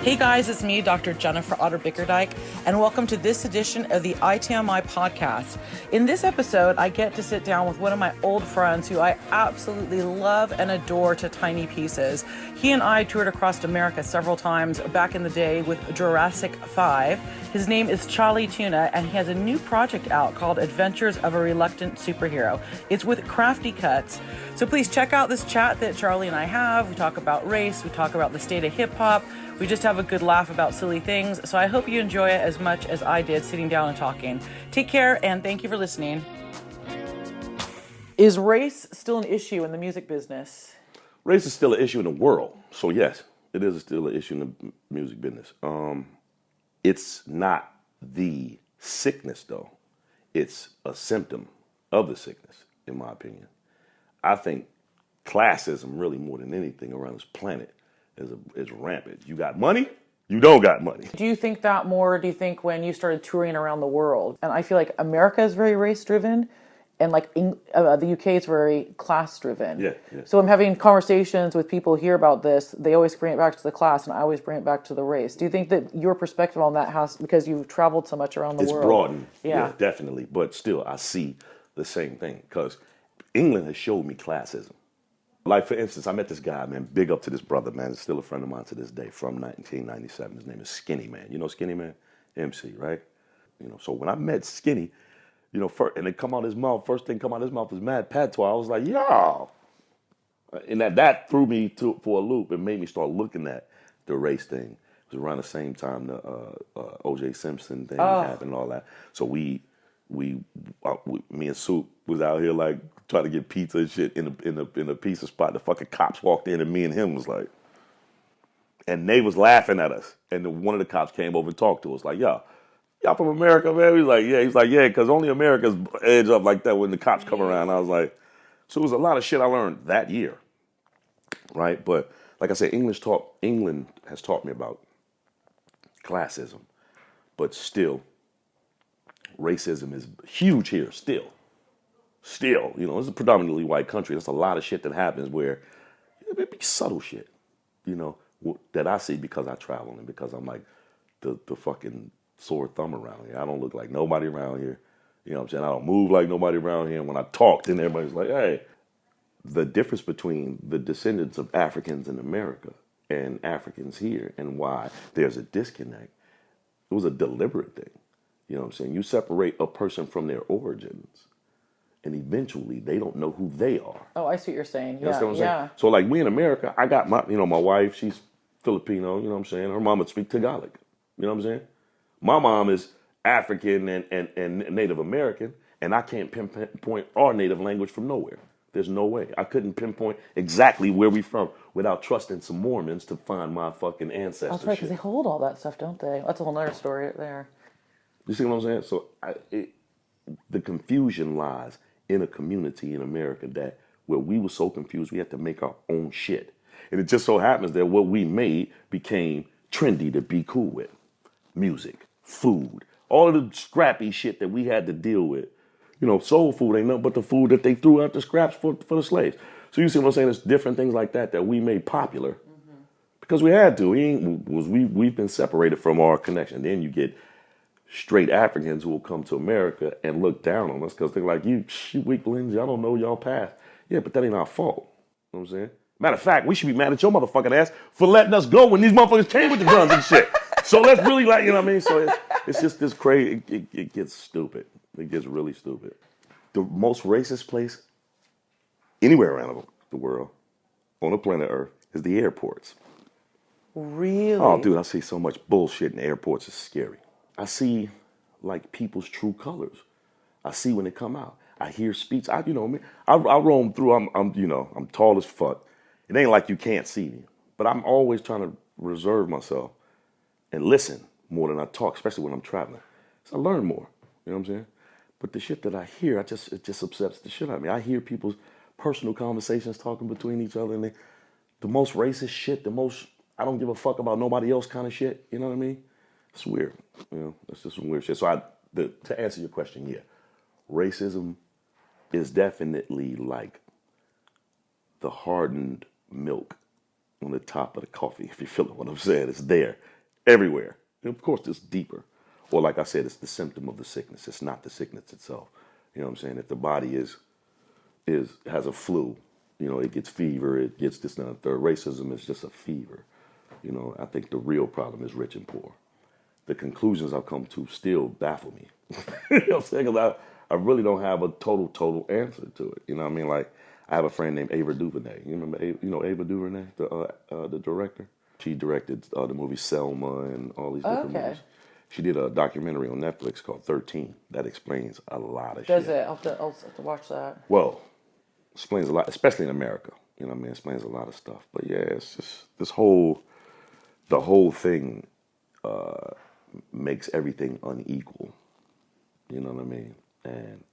Hey guys, it's me, Dr. Jennifer Otter Bickerdike, and welcome to this edition of the ITMI podcast. In this episode, I get to sit down with one of my old friends who I absolutely love and adore to tiny pieces. He and I toured across America several times back in the day with Jurassic 5. His name is Chali 2na, and he has a new project out called Adventures of a Reluctant Superhero. It's with Krafty Kuts. So please check out this chat that Charlie and I have. We talk about race, we talk about the state of hip hop. We just have a good laugh about silly things, so I hope you enjoy it as much as I did sitting down and talking. Take care, and thank you for listening. Is race still an issue in the music business? Race is still an issue in the world, so yes, it is still an issue in the music business. It's not the sickness, though. It's a symptom of the sickness, in my opinion. I think classism, really more than anything around this planet, is rampant. You got money, you don't got money. Do you think that more, do you think when you started touring around the world? And I feel like America is very race-driven, and like the UK is very class-driven. Yeah. So I'm having conversations with people here about this. They always bring it back to the class, and I always bring it back to the race. Do you think that your perspective on that has, because you've traveled so much around the world? It's broadened, yeah, definitely. But still, I see the same thing, because England has showed me classism. Like, for instance, I met this guy, man, big up to this brother, man. He's still a friend of mine to this day, from 1997. His name is Skinny Man. You know Skinny Man? MC, right? You know, so when I met Skinny, you know, and it come out his mouth, first thing come out his mouth was mad patois. I was like, yo. And that threw me for a loop and made me start looking at the race thing. It was around the same time the O.J. Simpson thing happened and all that. So me and Soup was out here like trying to get pizza and shit in a pizza spot. The fucking cops walked in and me and him was like, and they was laughing at us. And then one of the cops came over and talked to us like, y'all from America, man? We was like, yeah. He's like, yeah, because only America's edge up like that when the cops come around. I was like, so it was a lot of shit I learned that year, right? But like I said, England has taught me about classism, but still, racism is huge here still. Still, you know, it's a predominantly white country. There's a lot of shit that happens where it be subtle shit, you know, that I see because I travel and because I'm like the fucking sore thumb around here. I don't look like nobody around here. You know what I'm saying? I don't move like nobody around here. And when I talk, then everybody's like, hey. The difference between the descendants of Africans in America and Africans here and why there's a disconnect, it was a deliberate thing. You know what I'm saying? You separate a person from their origins, and eventually they don't know who they are. Oh, I see what you're saying. You know what I'm saying? So like we in America, I got my wife, she's Filipino, you know what I'm saying? Her mom would speak Tagalog. You know what I'm saying? My mom is African and Native American, and I can't pinpoint our native language from nowhere. There's no way. I couldn't pinpoint exactly where we from without trusting some Mormons to find my fucking ancestors. That's right, because they hold all that stuff, don't they? That's a whole other story right there. You see what I'm saying? So the confusion lies in a community in America that where we were so confused we had to make our own shit. And it just so happens that what we made became trendy to be cool with. Music, food, all of the scrappy shit that we had to deal with. You know, soul food ain't nothing but the food that they threw out the scraps for the slaves. So you see what I'm saying? There's different things like that we made popular because we had to. We've been separated from our connection. Then you get straight Africans who will come to America and look down on us because they're like, you weaklings, y'all don't know y'all past. Yeah, but that ain't our fault. You know what I'm saying? Matter of fact, we should be mad at your motherfucking ass for letting us go when these motherfuckers came with the guns and shit. So let's really like, you know what I mean? So it's just this crazy, it gets stupid. It gets really stupid. The most racist place anywhere around the world on the planet Earth is the airports. Really? Oh, dude, I see so much bullshit in airports. It's scary. I see like people's true colors. I see when they come out. I hear speech. I roam through. I'm tall as fuck. It ain't like you can't see me, but I'm always trying to reserve myself and listen more than I talk, especially when I'm traveling. So I learn more. You know what I'm saying? But the shit that I hear, it just upsets the shit out of me. I hear people's personal conversations talking between each other, and the most racist shit, the most I don't give a fuck about nobody else kind of shit. You know what I mean? It's weird. You know, it's just some weird shit. So to answer your question, yeah, racism is definitely like the hardened milk on the top of the coffee, if you feel what I'm saying. It's there, everywhere. And of course, it's deeper. Or like I said, it's the symptom of the sickness. It's not the sickness itself. You know what I'm saying? If the body has a flu, you know, it gets fever, it gets this and that. Third, racism is just a fever. You know, I think the real problem is rich and poor. The conclusions I've come to still baffle me. You know what I'm saying? 'Cause I really don't have a total answer to it. You know what I mean? Like, I have a friend named Ava DuVernay. You remember, Ava DuVernay, the director? She directed the movie Selma and all these different movies. She did a documentary on Netflix called 13 that explains a lot of shit. Does it? I'll have to watch that. Well, explains a lot, especially in America. You know what I mean? Explains a lot of stuff. But yeah, it's just the whole thing makes everything unequal. You know what I mean? And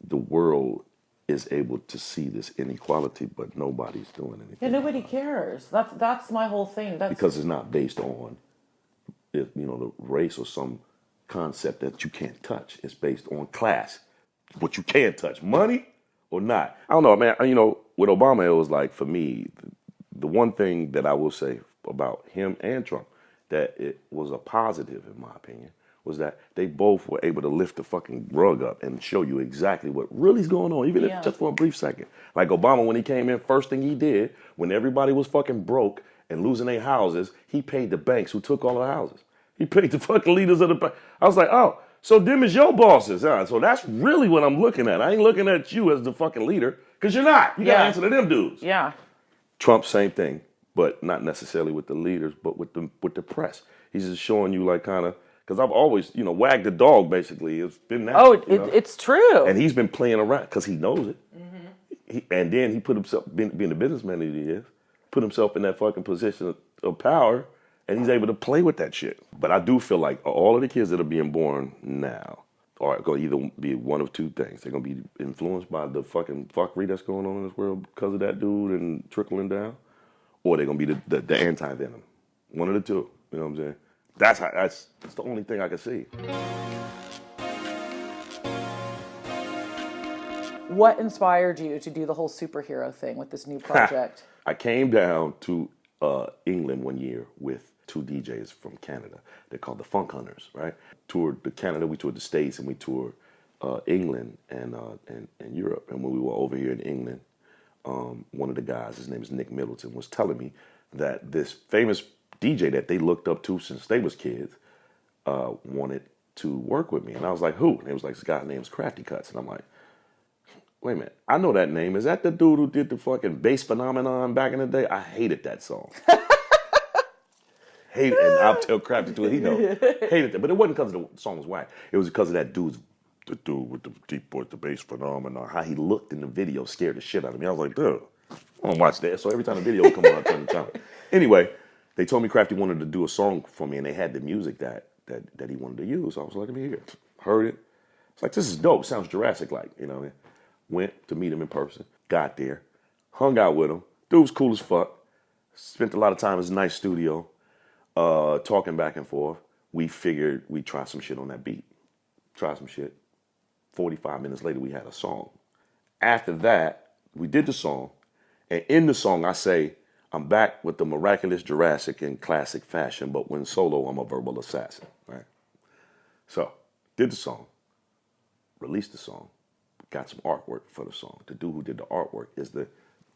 the world is able to see this inequality, but nobody's doing anything. Yeah, nobody cares. That's my whole thing. Because it's not based on, the race or some concept that you can't touch. It's based on class. What you can touch, money or not. I don't know, man. You know, with Obama, it was like, for me, the one thing that I will say about him and Trump, that it was a positive, in my opinion, was that they both were able to lift the fucking rug up and show you exactly what really is going on, even if just for a brief second. Like Obama, when he came in, first thing he did, when everybody was fucking broke and losing their houses, he paid the banks who took all the houses. He paid the fucking leaders of the bank. I was like, oh, so them is your bosses, huh? So that's really what I'm looking at. I ain't looking at you as the fucking leader, because you're not. You got to answer to them dudes. Yeah. Trump, same thing, but not necessarily with the leaders, but with the press. He's just showing you, like, kind of, because I've always, wagged the dog, basically. It's been that. Oh, it's true. And he's been playing around because he knows it. Mm-hmm. And then he put himself, being the businessman that he is, put himself in that fucking position of power, and he's able to play with that shit. But I do feel like all of the kids that are being born now are going to either be one of two things. They're going to be influenced by the fucking fuckery that's going on in this world because of that dude and trickling down, or they're going to be the anti-venom. One of the two. You know what I'm saying? That's the only thing I can see. What inspired you to do the whole superhero thing with this new project? I came down to England one year with two DJs from Canada. They're called the Funk Hunters, right? Toured Canada, we toured the States, and we toured England and Europe. And when we were over here in England, one of the guys, his name is Nick Middleton, was telling me that this famous DJ that they looked up to since they was kids wanted to work with me. And I was like, who? And it was like, this guy's name's Krafty Kuts. And I'm like, wait a minute, I know that name. Is that the dude who did the fucking bass phenomenon back in the day? I hated that song. And I'll tell Krafty to it, he knows. Hated that. But it wasn't because the song was whack. It was because of that the dude with the deep voice, the bass phenomenon, how he looked in the video scared the shit out of me. I was like, dude, I don't watch that. So every time the video would come on, I turn the channel. Anyway, they told me Krafty wanted to do a song for me, and they had the music that he wanted to use. So I was like, let me hear it. Heard it. It's like, this is dope. Sounds Jurassic-like, you know what I mean? Went to meet him in person. Got there. Hung out with him. Dude was cool as fuck. Spent a lot of time in his nice studio, talking back and forth. We figured we'd try some shit on that beat. Try some shit. 45 minutes later, we had a song. After that, we did the song. And in the song, I say, I'm back with the miraculous Jurassic in classic fashion, but when solo, I'm a verbal assassin, right? So, did the song, released the song, got some artwork for the song. The dude who did the artwork is the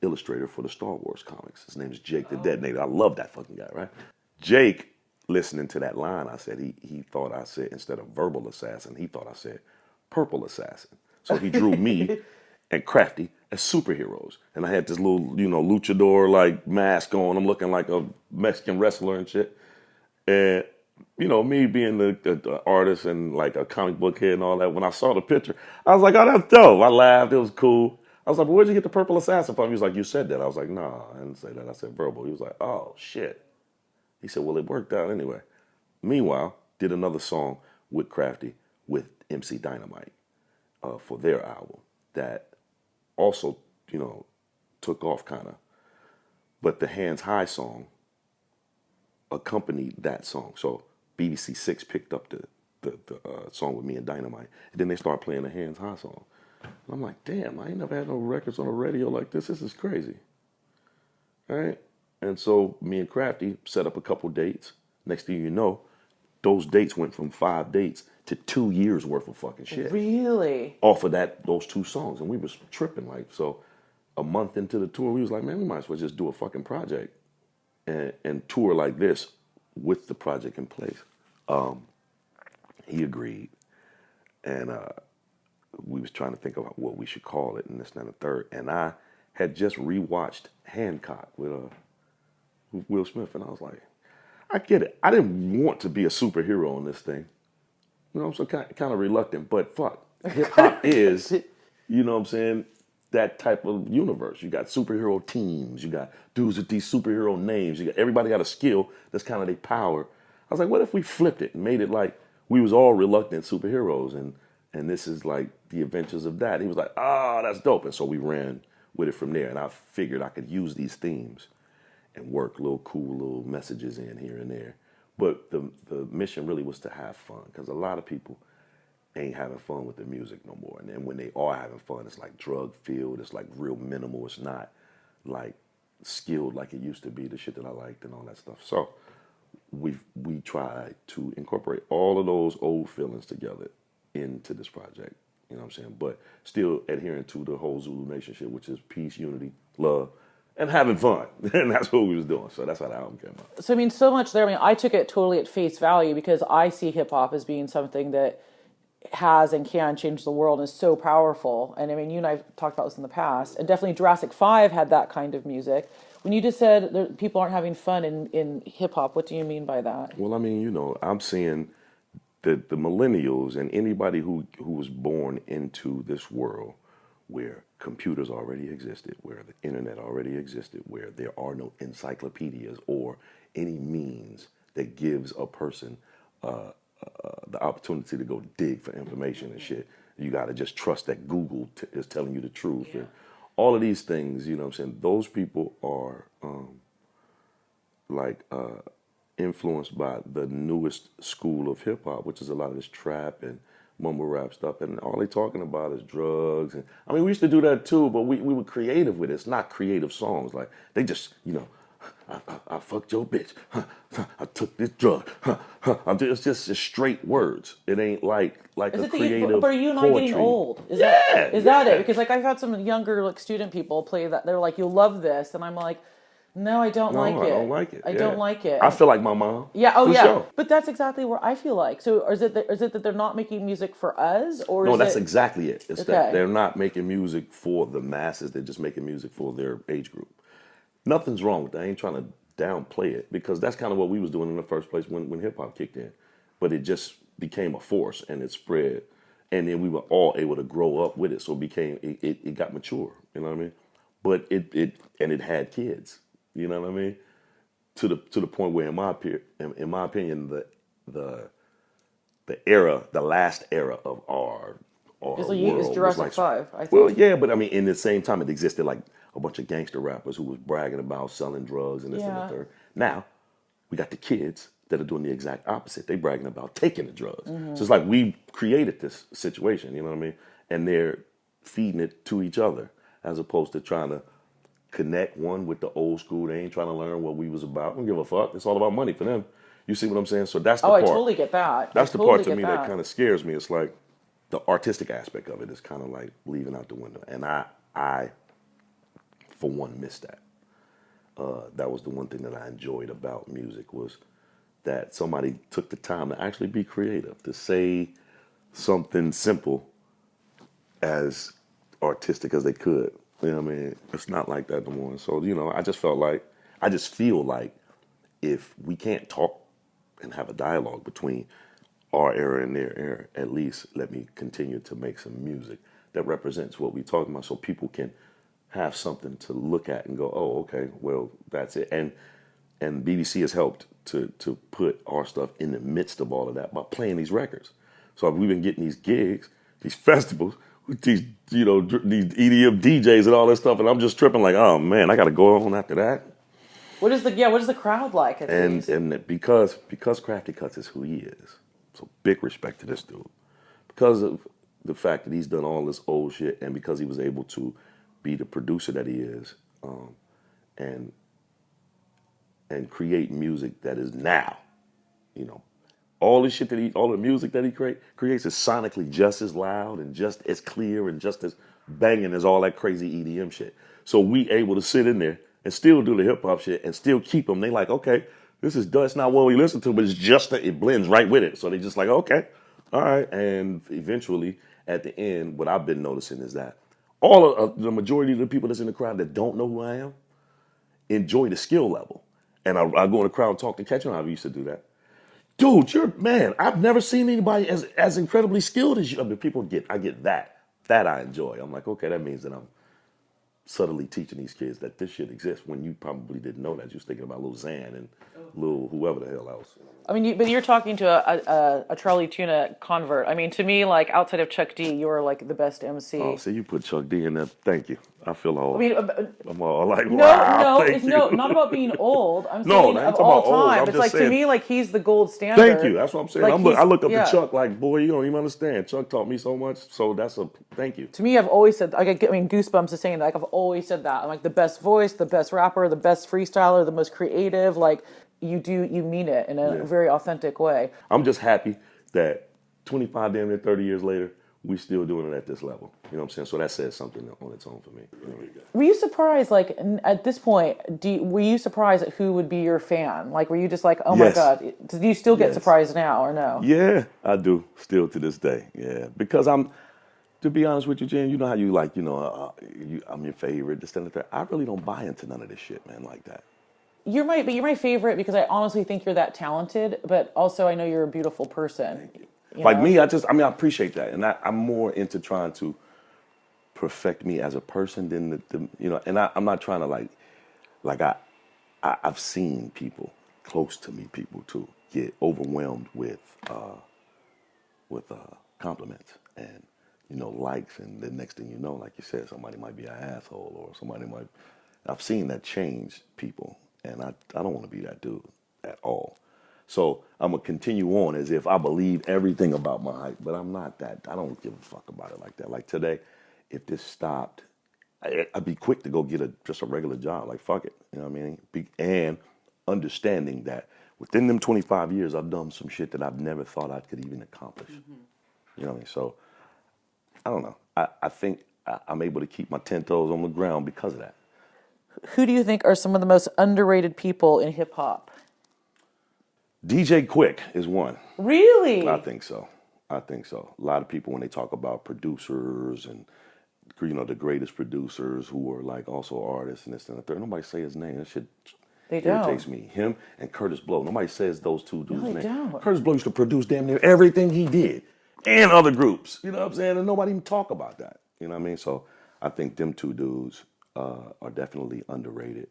illustrator for the Star Wars comics. His name is Jake the Detonator. I love that fucking guy, right? Jake, listening to that line, I said, he thought I said, instead of verbal assassin, he thought I said purple assassin. So he drew me and Krafty as superheroes. And I had this little, luchador-like mask on. I'm looking like a Mexican wrestler and shit. And, me being the artist and like a comic book head and all that, when I saw the picture, I was like, oh, that's dope. I laughed. It was cool. I was like, well, where'd you get the purple assassin from? He was like, you said that. I was like, nah, I didn't say that. I said verbal. He was like, oh, shit. He said, well, it worked out anyway. Meanwhile, did another song with Krafty with MC Dynamite for their album that also, took off kind of. But the Hands High song accompanied that song. So BBC Six picked up the song with me and Dynamite. And then they started playing the Hands High song. And I'm like, damn, I ain't never had no records on the radio like this. This is crazy. right? And so me and Krafty set up a couple dates. Next thing you know, those dates went from 5 dates to 2 years worth of fucking shit. Really? Off of those 2 songs. And we was tripping, like, so a month into the tour, we was like, man, we might as well just do a fucking project and tour like this with the project in place. He agreed. And we was trying to think about what we should call it and this and the third. And I had just rewatched Hancock with Will Smith, and I was like, I get it. I didn't want to be a superhero on this thing. You know, I'm so kind of reluctant, but fuck, hip hop is, you know what I'm saying, that type of universe. You got superhero teams, you got dudes with these superhero names, you got everybody got a skill that's kind of their power. I was like, what if we flipped it and made it like we was all reluctant superheroes and this is like the adventures of that. He was like, that's dope. And so we ran with it from there, and I figured I could use these themes and work little cool little messages in here and there. But the mission really was to have fun, because a lot of people ain't having fun with the music no more. And then when they are having fun, it's like drug filled, it's like real minimal, it's not like skilled like it used to be, the shit that I liked and all that stuff. So we try to incorporate all of those old feelings together into this project, you know what I'm saying? But still adhering to the whole Zulu Nation shit, which is peace, unity, love, and having fun. And that's what we was doing. So that's how the album came out. So, I mean, so much there. I mean, I took it totally at face value because I see hip-hop as being something that has and can change the world and is so powerful. And, I mean, you and I have talked about this in the past. And definitely Jurassic 5 had that kind of music. When you just said people aren't having fun in hip-hop, what do you mean by that? Well, I mean, you know, I'm seeing the millennials and anybody who was born into this world where computers already existed, where the internet already existed, where there are no encyclopedias or any means that gives a person the opportunity to go dig for information and shit. You got to just trust that Google is telling you the truth. Yeah. And all of these things, you know what I'm saying, those people are influenced by the newest school of hip hop, which is a lot of this trap and mumble rap stuff, and all they talking about is drugs. And I mean, we used to do that too, but we were creative with it. It's not creative songs. Like, they just, you know, I fucked your bitch. I took this drug. It's just straight words. It ain't like a creative. But are you not poetry. getting old? Is that it? Because like I've had some younger like student people play that. They're like, "You'll love this," and I'm like, "No, I don't like it. I don't like it. I don't like it." I feel like my mom. Yeah. Oh, for yeah. Sure. But that's exactly where I feel like. So, is it that they're not making music for us, or no? Is That's it... exactly it. It's Okay. that they're not making music for the masses. They're just making music for their age group. Nothing's wrong with that. I ain't trying to downplay it, because that's kind of what we was doing in the first place when hip hop kicked in. But it just became a force and it spread, and then we were all able to grow up with it. So it got mature. You know what I mean? But it had kids. You know what I mean? To the point where, in my opinion, the last era of our world It's Jurassic was like, 5. I think. well, yeah, but I mean, in the same time, it existed like a bunch of gangster rappers who was bragging about selling drugs and this and the third. Now, we got the kids that are doing the exact opposite. They bragging about taking the drugs. Mm-hmm. So it's like we created this situation, you know what I mean? And they're feeding it to each other, as opposed to trying to connect one with the old school. They ain't trying to learn what we was about. I don't give a fuck. It's all about money for them. You see what I'm saying? So that's the part. I totally get that. That's the part to me that kind of scares me. It's like the artistic aspect of it is kind of like leaving out the window. And I for one, missed that. That was the one thing that I enjoyed about music, was that somebody took the time to actually be creative, to say something simple as artistic as they could. You know what I mean? It's not like that no more. So, you know, I just feel like if we can't talk and have a dialogue between our era and their era, at least let me continue to make some music that represents what we're talking about, so people can have something to look at and go, oh, okay, well, that's it. And BBC has helped to put our stuff in the midst of all of that by playing these records. So we've been getting these gigs, these festivals, with these, you know, these EDM DJs and all this stuff, and I'm just tripping like, oh man, I got to go on after that. What is the crowd like? And because Krafty Kuts is who he is, so big respect to this dude, because of the fact that he's done all this old shit, and because he was able to be the producer that he is, and and create music that is now, you know. All the music that he creates is sonically just as loud and just as clear and just as banging as all that crazy EDM shit. So we able to sit in there and still do the hip hop shit and still keep them. They like, okay, that's not what we listen to, but it's just that it blends right with it. So they just like, okay, all right. And eventually, at the end, what I've been noticing is that the majority of the people that's in the crowd that don't know who I am enjoy the skill level. And I go in the crowd and talk to Catch On. I used to do that. Dude, I've never seen anybody as incredibly skilled as you. I mean, I get that. That I enjoy. I'm like, okay, that means that I'm subtly teaching these kids that this shit exists when you probably didn't know that. You was thinking about Lil Xan and Lil whoever the hell else. I mean, but you're talking to a Chali 2na convert. I mean, to me, like, outside of Chuck D, you are like the best MC. Oh, see, you put Chuck D in there. Thank you. I feel all. I mean, I'm all like, wow. No, not about being old. I'm saying of all time. It's like, to me, like, he's the gold standard. Thank you. That's what I'm saying. Like, I look up to Chuck like, boy, you don't even understand. Chuck taught me so much. So thank you. To me, I've always said, like, I mean, goosebumps is saying that. Like, I've always said that. I'm like, the best voice, the best rapper, the best freestyler, the most creative. Like, you mean it in a very authentic way. I'm just happy that 25, damn near 30 years later, we're still doing it at this level. You know what I'm saying? So that says something on its own for me. Were you surprised, like, at this point, were you surprised at who would be your fan? Like, were you just like, oh my God, do you still get surprised now or no? Yeah, I do, still to this day, yeah. Because to be honest with you, Jen, you know how you like, I'm your favorite, this, and that. I really don't buy into none of this shit, man, like that. You're my favorite because I honestly think you're that talented, but also I know you're a beautiful person. Thank you. Like me, I appreciate that, and I'm more into trying to perfect me as a person than and I'm not trying to I've seen people close to me, people too, get overwhelmed with compliments and likes, and the next thing you know, like you said, somebody might be an asshole or somebody might. I've seen that change people. And I don't want to be that dude at all. So I'm going to continue on as if I believe everything about my hype, but I'm not that. I don't give a fuck about it like that. Like today, if this stopped, I'd be quick to go get just a regular job. Like, fuck it. You know what I mean? And understanding that within them 25 years, I've done some shit that I've never thought I could even accomplish. Mm-hmm. You know what I mean? So, I don't know. I think I'm able to keep my 10 toes on the ground because of that. Who do you think are some of the most underrated people in hip hop? DJ Quick is one. Really? I think so. A lot of people, when they talk about producers and the greatest producers who are like also artists and this and the third, nobody say his name. That shit irritates me. Him and Curtis Blow. Nobody says those two dudes' names. Don't. Curtis Blow used to produce damn near everything he did and other groups. You know what I'm saying? And nobody even talk about that. You know what I mean? So I think them two dudes are definitely underrated.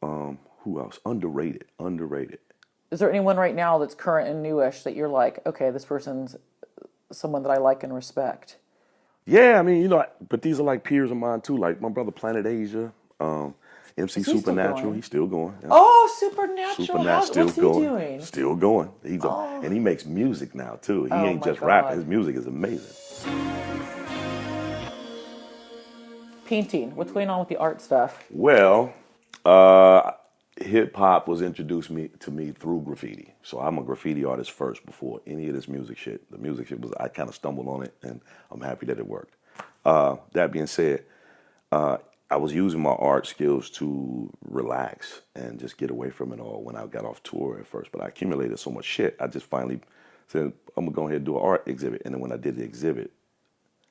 Who else? Underrated. Is there anyone right now that's current and newish that you're like, okay, this person's someone that I like and respect? Yeah, I mean, but these are like peers of mine too. Like my brother Planet Asia, MC Supernatural, he's still going. Yeah. Oh, Supernatural, what's he doing? Still going. And he makes music now too. He ain't just rapping. His music is amazing. Painting. What's going on with the art stuff? Well, hip hop was introduced to me through graffiti. So I'm a graffiti artist first before any of this music shit. The music shit I kind of stumbled on it, and I'm happy that it worked. That being said, I was using my art skills to relax and just get away from it all when I got off tour at first. But I accumulated so much shit, I just finally said, I'm going to go ahead and do an art exhibit. And then when I did the exhibit,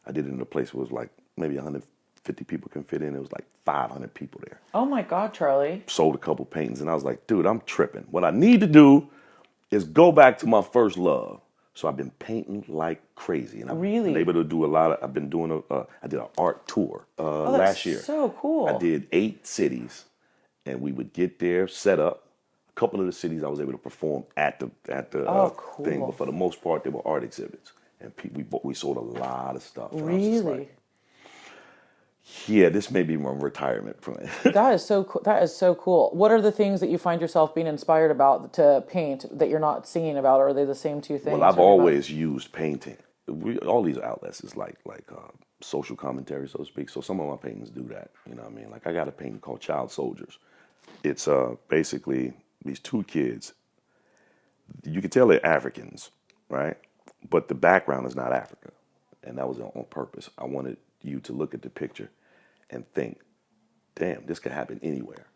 I did it in a place where it was like maybe 150 people can fit in. It was like 500 people there. Oh my God, Charlie. Sold a couple paintings, and I was like, dude, I'm tripping. What I need to do is go back to my first love. So I've been painting like crazy. And I've been able to do I've been doing I did an art tour last year. So cool. I did 8 cities, and we would get there, set up. A couple of the cities I was able to perform at the cool. thing, but for the most part, they were art exhibits. And we sold a lot of stuff. Really? Yeah, this may be my retirement plan. That is so cool. That is so cool. What are the things that you find yourself being inspired about to paint that you're not singing about, or are they the same two things? Well, I've always used painting. All these outlets is like social commentary, so to speak. So some of my paintings do that. You know what I mean? Like I got a painting called Child Soldiers. It's basically these two kids. You can tell they're Africans, right? But the background is not Africa. And that was on purpose. I wanted you to look at the picture and think, damn, this could happen anywhere.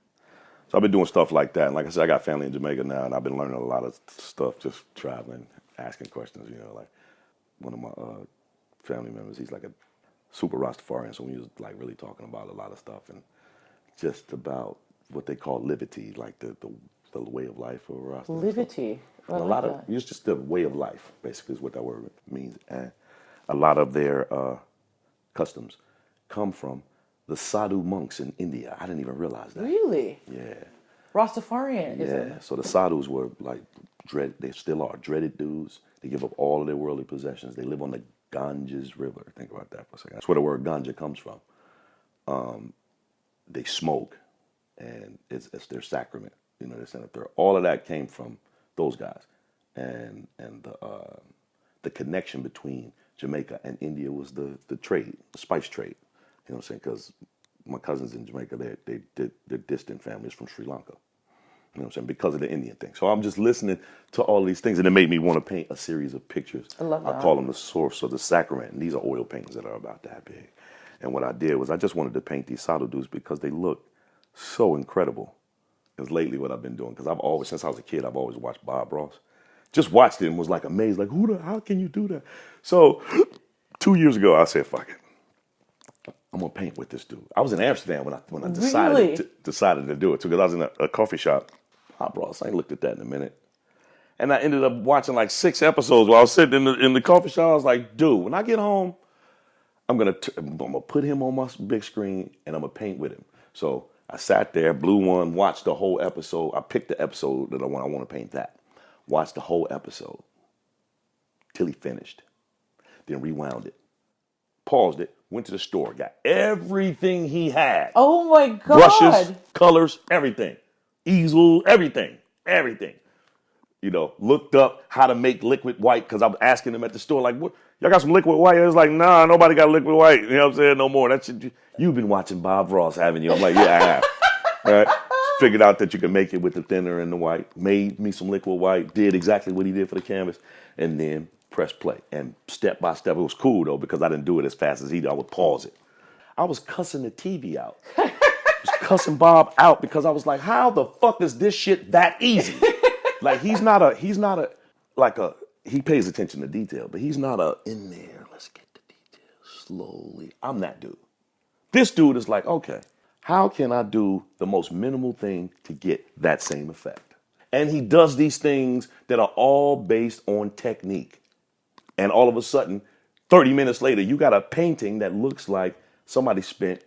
So I've been doing stuff like that. And like I said, I got family in Jamaica now, and I've been learning a lot of stuff, just traveling, asking questions, like one of my family members, he's like a super Rastafarian, so we was like really talking about a lot of stuff and just about what they call liberty, like the way of life for Rasta. Liberty. A lot of it's just the way of life, basically, is what that word means. And a lot of their customs come from the sadhu monks in India. I didn't even realize that. Really? Yeah. Rastafarianism. Yeah. So the sadhus were like they still are dreaded dudes. They give up all of their worldly possessions. They live on the Ganges River. Think about that for a second. That's where the word ganja comes from. They smoke, and it's their sacrament. They send up there. All of that came from those guys, and the connection between Jamaica and India was the trade, the spice trade. You know what I'm saying? Because my cousins in Jamaica, they're distant families from Sri Lanka. You know what I'm saying? Because of the Indian thing. So I'm just listening to all these things, and it made me want to paint a series of pictures. I love that. I call them the source of the sacrament, and these are oil paintings that are about that big. And what I did was I just wanted to paint these sadhu dudes because they look so incredible. It's lately what I've been doing, because since I was a kid, I've always watched Bob Ross. Just watched it and was like amazed, like, how can you do that? So 2 years ago, I said, fuck it. I'm gonna paint with this dude. I was in Amsterdam when I decided to do it too, because I was in a coffee shop. Bob Ross, I ain't looked at that in a minute. And I ended up watching like 6 episodes while I was sitting in the coffee shop. I was like, dude, when I get home, I'm gonna put him on my big screen and I'm gonna paint with him. So I sat there, blew one, watched the whole episode. I picked the episode that I want to paint that. Watched the whole episode till he finished. Then rewound it. Paused it, went to the store, got everything he had. Oh my God. Brushes, colors, everything. Easel, everything. Looked up how to make liquid white, because I was asking them at the store, like, what, y'all got some liquid white? It was like, nah, nobody got liquid white. You know what I'm saying? No more. You've been watching Bob Ross, haven't you? I'm like, yeah, I have. All right. Figured out that you can make it with the thinner and the white. Made me some liquid white. Did exactly what he did for the canvas. And then press play. And step by step, it was cool, though, because I didn't do it as fast as he did. I would pause it. I was cussing the TV out. I was cussing Bob out because I was like, how the fuck is this shit that easy? Like, he pays attention to detail, but he's not in there, let's get the details slowly. I'm that dude. This dude is like, okay, how can I do the most minimal thing to get that same effect? And he does these things that are all based on technique. And all of a sudden, 30 minutes later, you got a painting that looks like somebody spent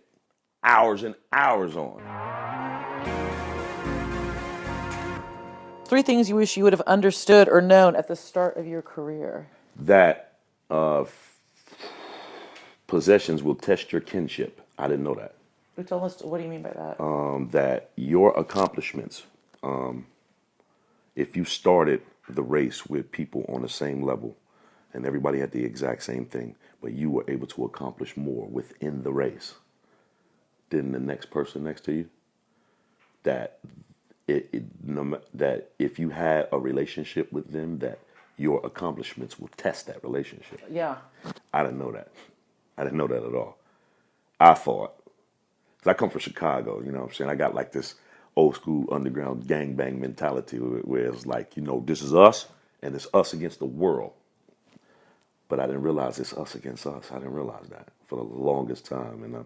hours and hours on. 3 things you wish you would have understood or known at the start of your career. That possessions will test your kinship. I didn't know that. Tell us, what do you mean by that? That your accomplishments, if you started the race with people on the same level and everybody had the exact same thing, but you were able to accomplish more within the race than the next person next to you, that that if you had a relationship with them, that your accomplishments will test that relationship. Yeah. I didn't know that. I didn't know that at all. I thought, because I come from Chicago, you know what I'm saying? I got like this old school underground gangbang mentality where it's like, this is us and it's us against the world. But I didn't realize it's us against us. I didn't realize that for the longest time. And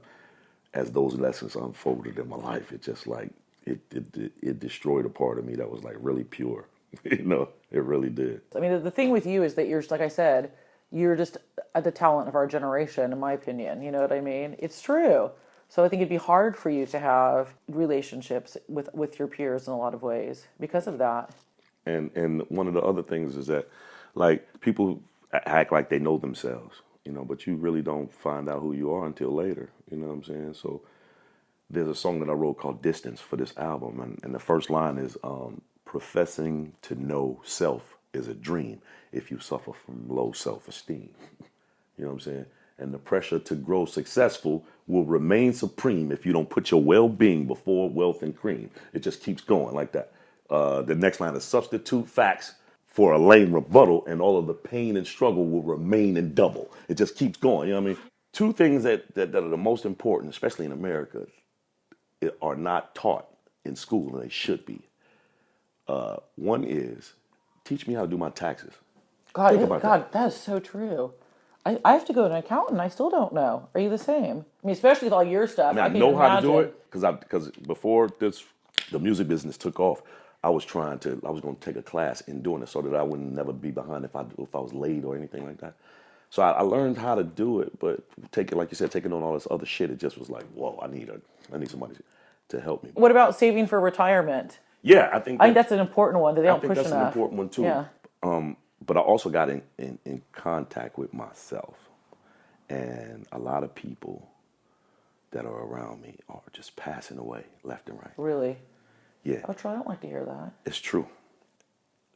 as those lessons unfolded in my life, it just like, it destroyed a part of me that was like really pure. It really did. I mean, the thing with you is that you're, like I said, you're just the talent of our generation, in my opinion. You know what I mean? It's true. So I think it'd be hard for you to have relationships with your peers in a lot of ways because of that. And one of the other things is that, like, people act like they know themselves, but you really don't find out who you are until later. You know what I'm saying? So there's a song that I wrote called Distance for this album. And the first line is, professing to know self is a dream if you suffer from low self-esteem. You know what I'm saying? And the pressure to grow successful will remain supreme if you don't put your well-being before wealth and cream. It just keeps going like that. The next line is substitute facts for a lame rebuttal, and all of the pain and struggle will remain in double. It just keeps going. You know what I mean? Two things that are the most important, especially in America, are not taught in school, and they should be. One is teach me how to do my taxes. God, that is so true. I have to go to an accountant. I still don't know. Are you the same? I mean, especially with all your stuff. I know how to do it because before the music business took off, I was going to take a class in doing it so that I would never be behind if I was late or anything like that. So I learned how to do it, but like you said, taking on all this other shit, it just was like, whoa, I need somebody to help me. What about saving for retirement? Yeah, I think that's an important one that they don't push enough. I think that's an important one too. Yeah. But I also got in contact with myself, and a lot of people that are around me are just passing away left and right. Really? Yeah. Oh, Troy, I don't like to hear that. It's true.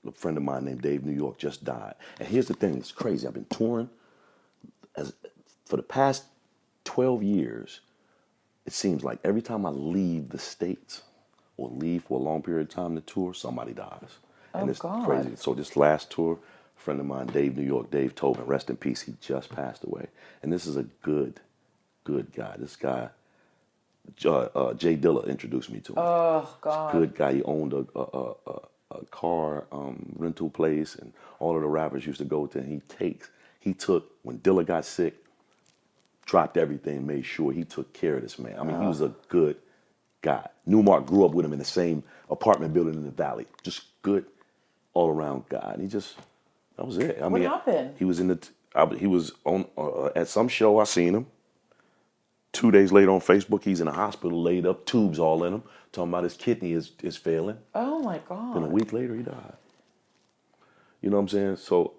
A friend of mine named Dave New York just died. And here's the thing, it's crazy. I've been touring for the past 12 years. It seems like every time I leave the States or leave for a long period of time to tour, somebody dies. And it's crazy. So this last tour, a friend of mine, Dave New York, Dave Tobin, rest in peace, he just passed away. And this is a good guy. This guy, Jay Dilla introduced me to him. Oh, God. Good guy. He owned a car rental place, and all of the rappers used to go to. And he took when Dilla got sick, dropped everything, made sure he took care of this man. I mean, he was a good guy. Newmark grew up with him in the same apartment building in the Valley. Just good, all around guy. And that was it. What happened? He was he was on at some show. I seen him. 2 days later on Facebook, he's in a hospital, laid up, tubes all in him, talking about his kidney is failing. Oh my God. Then a week later, he died. You know what I'm saying? So,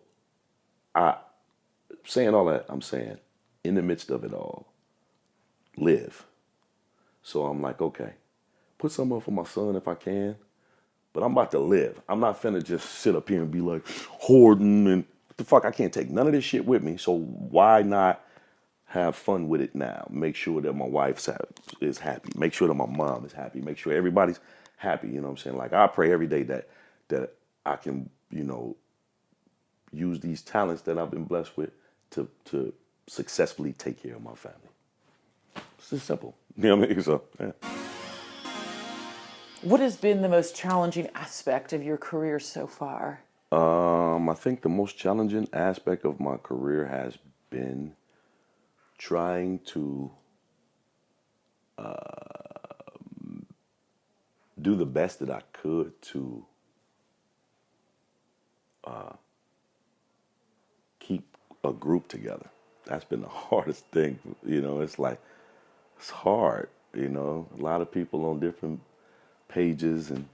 saying all that, I'm saying, in the midst of it all, live. So I'm like, okay, put some up for my son if I can, but I'm about to live. I'm not finna just sit up here and be like, hoarding and what the fuck, I can't take none of this shit with me, so why not have fun with it now? Make sure that my wife is happy. Make sure that my mom is happy. Make sure everybody's happy. You know what I'm saying? Like, I pray every day that I can, use these talents that I've been blessed with to successfully take care of my family. It's just simple. You know what I mean? So, yeah. What has been the most challenging aspect of your career so far? I think the most challenging aspect of my career has been trying to do the best that I could to keep a group together. That's been the hardest thing. It's like, it's hard, a lot of people on different pages, and,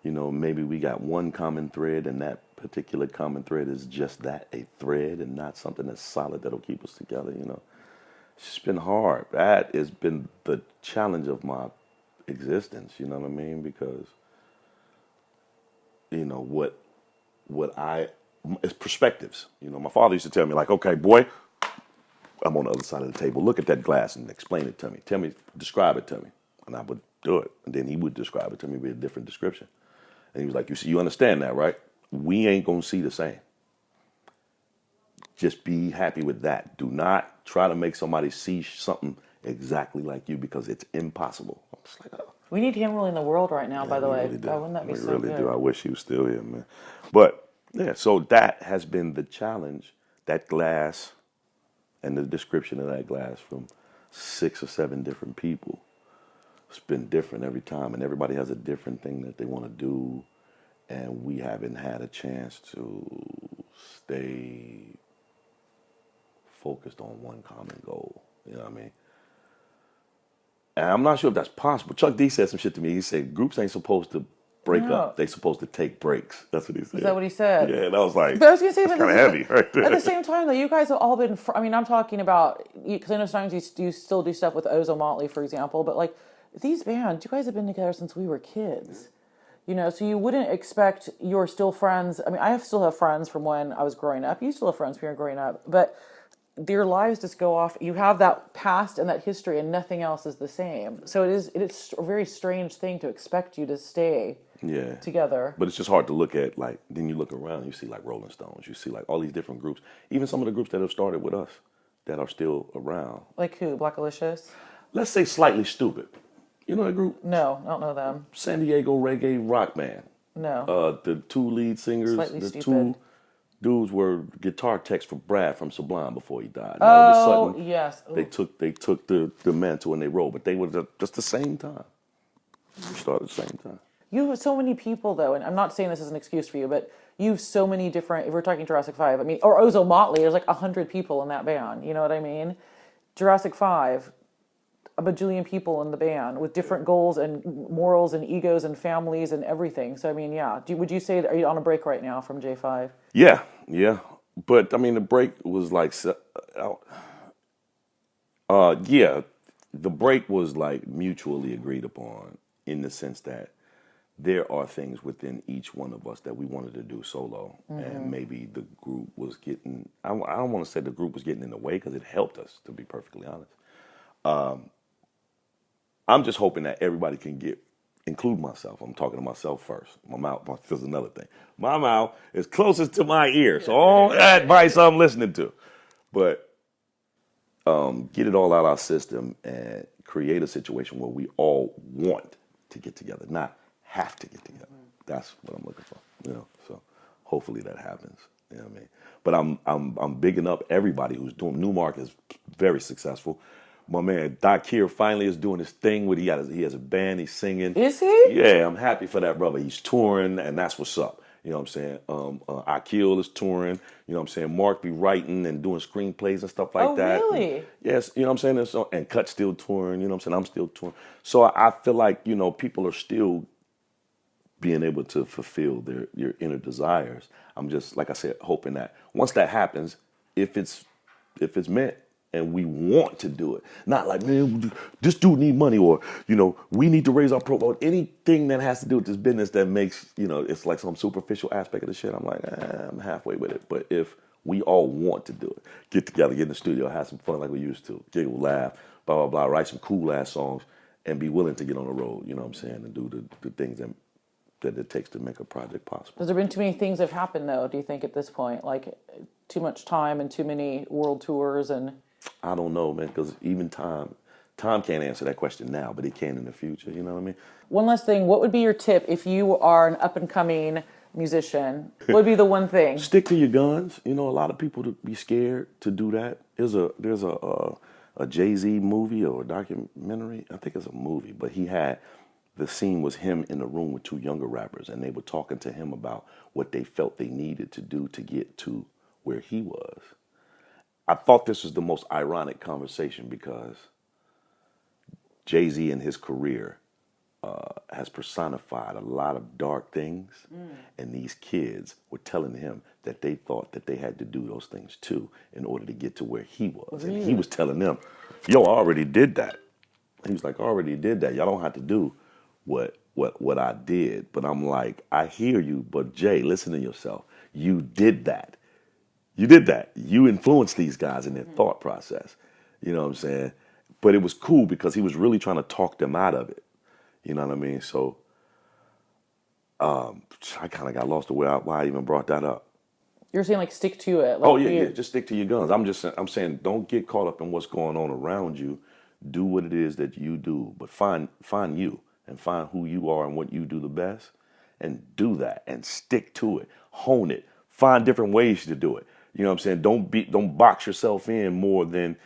maybe we got one common thread, and that particular common thread is just that, a thread, and not something that's solid that'll keep us together, It's just been hard. That has been the challenge of my existence, you know what I mean? Because, it's perspectives. My father used to tell me, like, okay, boy, I'm on the other side of the table. Look at that glass and explain it to me. Describe it to me. And I would do it. And then he would describe it to me with a different description. And he was like, you understand that, right? We ain't going to see the same. Just be happy with that. Do not try to make somebody see something exactly like you, because it's impossible. I'm just like, oh. We need him ruling the world right now, by the way. Really wouldn't that be so good? We really do. I wish he was still here, man. But, yeah, so that has been the challenge. That glass and the description of that glass from 6 or 7 different people. It's been different every time, and everybody has a different thing that they want to do, and we haven't had a chance to stay focused on one common goal. You know what I mean? And I'm not sure if that's possible. Chuck D said some shit to me. He said groups ain't supposed to break up. They're supposed to take breaks. That's what he said. Is that what he said? Yeah, and I was like, but I was going to say, that's kind of heavy right there. At the same time, though, you guys have all been, I'm talking about, because I know sometimes you still do stuff with Ozomatli, for example, but like these bands, you guys have been together since we were kids. So you wouldn't expect you're still friends. I still have friends from when I was growing up. You still have friends from when you were growing up. But their lives just go off. You have that past and that history, and nothing else is the same. So it's a very strange thing to expect you to stay together. But it's just hard to look at, like, then you look around, you see like Rolling Stones, you see like all these different groups, even some of the groups that have started with us that are still around. Like who? Blackalicious? Let's say Slightly Stupid. You know that group? No, I don't know them. San Diego reggae rock band. No. The two lead singers, Slightly the Stupid. two dudes were guitar techs for Brad from Sublime before he died. Oh, all of a sudden, yes. They took the mantle and they rolled, but they were just the same time. We started at the same time. You have so many people, though, and I'm not saying this is an excuse for you, but you have so many different, if we're talking Jurassic 5, I mean, or Ozomatli, there's like 100 people in that band, you know what I mean? Jurassic 5, a bajillion people in the band with different goals and morals and egos and families and everything. So, I mean, yeah. Would you say, are you on a break right now from J5? Yeah. But, I mean, the break was like, the break was like mutually agreed upon in the sense that there are things within each one of us that we wanted to do solo, and maybe the group was getting, I don't want to say the group was getting in the way because it helped us, to be perfectly honest. I'm just hoping that everybody can include myself. I'm talking to myself first. My mouth is another thing. My mouth is closest to my ear, so all that advice I'm listening to. But get it all out of our system and create a situation where we all want to get together, not have to get together. That's what I'm looking for, So hopefully that happens. You know what I mean? But I'm bigging up everybody who's doing. Newmark is very successful. My man Doc here finally is doing his thing. He has a band. He's singing. Is he? Yeah, I'm happy for that brother. He's touring, and that's what's up. You know what I'm saying? Akil is touring. You know what I'm saying? Mark be writing and doing screenplays and stuff like that. Oh, really? And, yes, you know what I'm saying? And Cut's still touring. You know what I'm saying? I'm still touring. So I feel like, people are still being able to fulfill your inner desires. I'm just, like I said, hoping that once that happens, if it's meant and we want to do it, not like, man, this dude need money, or, we need to raise our profile. Anything that has to do with this business that makes, it's like some superficial aspect of the shit, I'm like, I'm halfway with it. But if we all want to do it, get together, get in the studio, have some fun like we used to, giggle, laugh, blah, blah, blah, write some cool ass songs, and be willing to get on the road, you know what I'm saying, and do the things that it takes to make a project possible. Has there been too many things that have happened, though, do you think, at this point? Like, too much time and too many world tours and... I don't know, man, because even time can't answer that question now, but it can in the future, you know what I mean? One last thing, what would be your tip if you are an up-and-coming musician? What would be the one thing? Stick to your guns. A lot of people to be scared to do that. There's a Jay-Z movie or a documentary, I think it's a movie, but the scene was him in a room with two younger rappers, and they were talking to him about what they felt they needed to do to get to where he was. I thought this was the most ironic conversation because Jay-Z in his career has personified a lot of dark things, and these kids were telling him that they thought that they had to do those things too in order to get to where he was. Really? And he was telling them, yo, I already did that. He was like, I already did that. Y'all don't have to do what I did. But I'm like, I hear you, but Jay, listen to yourself. You did that. You did that. You influenced these guys in their thought process. You know what I'm saying? But it was cool because he was really trying to talk them out of it. You know what I mean? So I kind of got lost to why I even brought that up. You're saying, like, stick to it. Like, yeah, just stick to your guns. I'm saying don't get caught up in what's going on around you. Do what it is that you do, but find you and find who you are and what you do the best, and do that and stick to it. Hone it. Find different ways to do it. You know what I'm saying? Don't box yourself in more than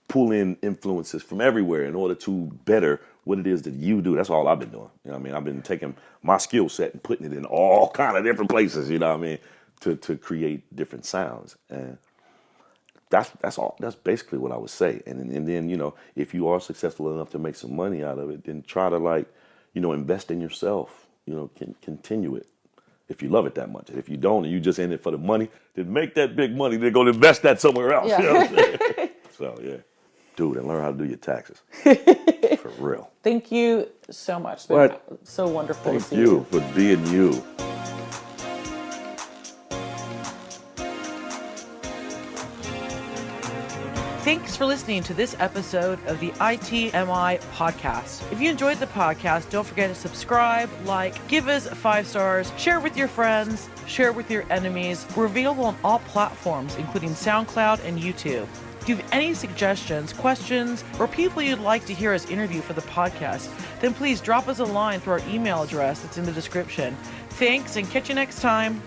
pull in influences from everywhere in order to better what it is that you do. That's all I've been doing. You know what I mean? I've been taking my skill set and putting it in all kind of different places, you know what I mean, to create different sounds. And that's all. That's basically what I would say. And then, if you are successful enough to make some money out of it, then try to invest in yourself, continue it. If you love it that much. And if you don't, and you just in it for the money, then make that big money, then go invest that somewhere else. Yeah. You know what I'm saying? So, yeah. Do it and learn how to do your taxes. For real. Thank you so much. It's been so wonderful to see you. Thank you for being you. Thanks for listening to this episode of the ITMI podcast. If you enjoyed the podcast, don't forget to subscribe, like, give us 5 stars, share with your friends, share with your enemies. We're available on all platforms, including SoundCloud and YouTube. If you have any suggestions, questions, or people you'd like to hear us interview for the podcast, then please drop us a line through our email address that's in the description. Thanks, and catch you next time.